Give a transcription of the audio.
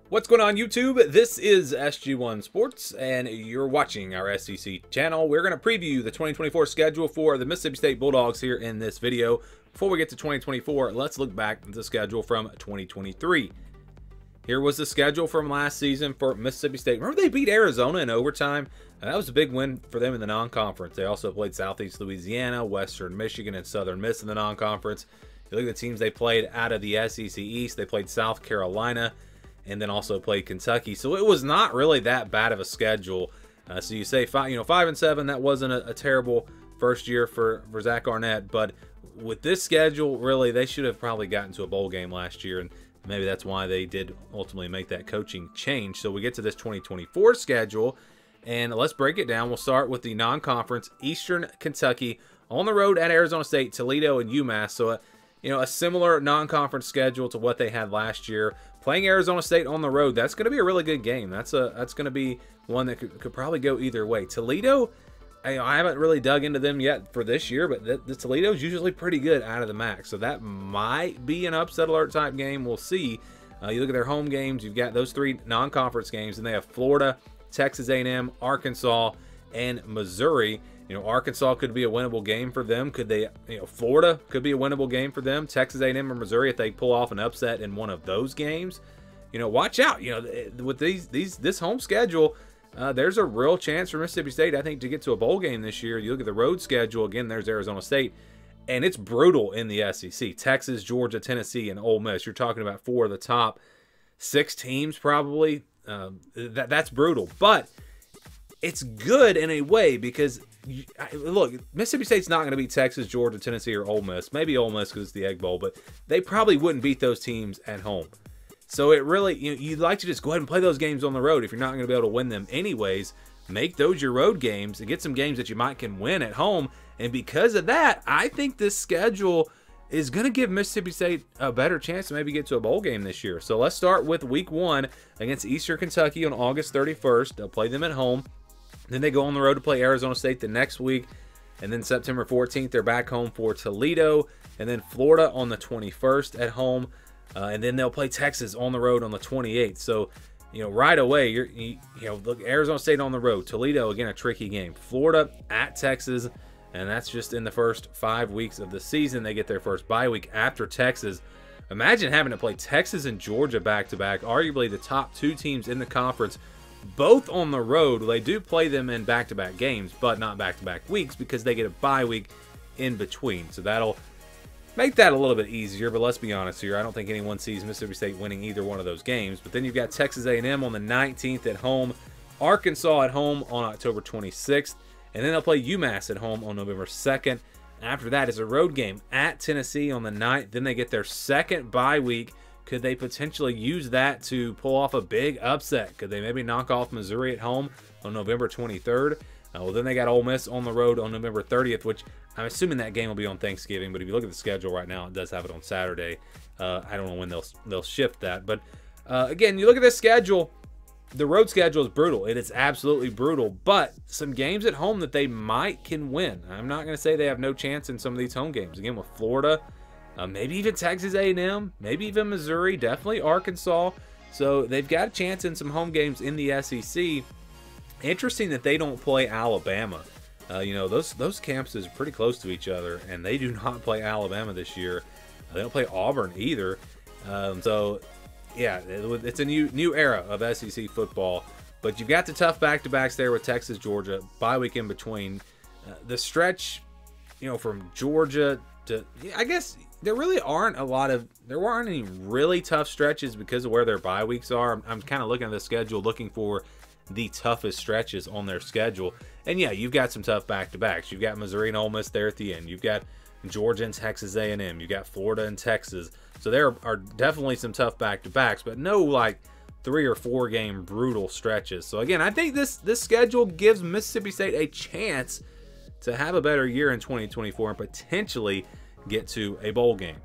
What's going on YouTube? This is SG1 Sports and you're watching our SEC channel. We're going to preview the 2024 schedule for the Mississippi State Bulldogs here in this video. Before we get to 2024, let's look back at the schedule from 2023. Here was the schedule from last season for Mississippi State. Remember they beat Arizona in overtime? That was a big win for them in the non-conference. They also played Southeast Louisiana, Western Michigan, and Southern Miss in the non-conference. You look at the teams they played out of the SEC East. They played South Carolina and then also played Kentucky. So it was not really that bad of a schedule. So you say 5-7, that wasn't a terrible first year for Zach Arnett. But with this schedule, really, they should have probably gotten to a bowl game last year. And maybe that's why they did ultimately make that coaching change. So we get to this 2024 schedule, and let's break it down. We'll start with the non-conference, Eastern Kentucky, on the road at Arizona State, Toledo, and UMass. So, a similar non-conference schedule to what they had last year. Playing Arizona State on the road, that's going to be a really good game. That's going to be one that could probably go either way. Toledo, I haven't really dug into them yet for this year, but the Toledo's usually pretty good out of the MAC. So that might be an upset alert type game. We'll see. You look at their home games, you've got those three non-conference games, and they have Florida, Texas A&M, Arkansas, and Missouri. Arkansas could be a winnable game for them. Could they, Florida could be a winnable game for them. Texas A&M or Missouri, if they pull off an upset in one of those games, watch out. With this home schedule, there's a real chance for Mississippi State, I think, to get to a bowl game this year. You look at the road schedule, again, there's Arizona State, and it's brutal in the SEC. Texas, Georgia, Tennessee, and Ole Miss. You're talking about 4 of the top 6 teams probably. That's brutal. But it's good in a way because, look, Mississippi State's not going to beat Texas, Georgia, Tennessee, or Ole Miss. Maybe Ole Miss because it's the Egg Bowl, but they probably wouldn't beat those teams at home. So it really, you'd like to just go ahead and play those games on the road. If you're not going to be able to win them anyways, make those your road games and get some games that you might can win at home. And because of that, I think this schedule is going to give Mississippi State a better chance to maybe get to a bowl game this year. So let's start with week 1 against Eastern Kentucky on August 31st. They'll play them at home. Then they go on the road to play Arizona State the next week. And then September 14th, they're back home for Toledo. And then Florida on the 21st at home. And then they'll play Texas on the road on the 28th. So, right away, look, Arizona State on the road. Toledo, again, a tricky game. Florida at Texas. And that's just in the first 5 weeks of the season. They get their first bye week after Texas. Imagine having to play Texas and Georgia back-to-back. Arguably the top 2 teams in the conference, both on the road. They do play them in back-to-back games, but not back-to-back weeks because they get a bye week in between. So that'll make that a little bit easier, but let's be honest here. I don't think anyone sees Mississippi State winning either one of those games. But then you've got Texas A&M on the 19th at home, Arkansas at home on October 26th, and then they'll play UMass at home on November 2nd. After that is a road game at Tennessee on the 9th. Then they get their second bye week. Could they potentially use that to pull off a big upset? Could they maybe knock off Missouri at home on November 23rd? Well, then they got Ole Miss on the road on November 30th, which I'm assuming that game will be on Thanksgiving. But if you look at the schedule right now, it does have it on Saturday. I don't know when they'll shift that. But again, you look at this schedule. The road schedule is brutal. It is absolutely brutal. But some games at home that they can win. I'm not going to say they have no chance in some of these home games. Again, with Florida, maybe even Texas A&M, maybe even Missouri, definitely Arkansas. So they've got a chance in some home games in the SEC. Interesting that they don't play Alabama. Those campuses are pretty close to each other, and they do not play Alabama this year. They don't play Auburn either. Yeah, it's a new era of SEC football. But you've got the tough back-to-backs there with Texas, Georgia, bye week in between. The stretch, from Georgia to, I guess there aren't any really tough stretches because of where their bye weeks are. I'm kind of looking at the schedule, looking for the toughest stretches on their schedule. And yeah, you've got some tough back-to-backs. You've got Missouri and Ole Miss there at the end. You've got Georgia and Texas A&M. You got Florida and Texas. So there are definitely some tough back-to-backs, but no like 3 or 4 game brutal stretches. So again, I think this schedule gives Mississippi State a chance to have a better year in 2024 and potentially get to a bowl game.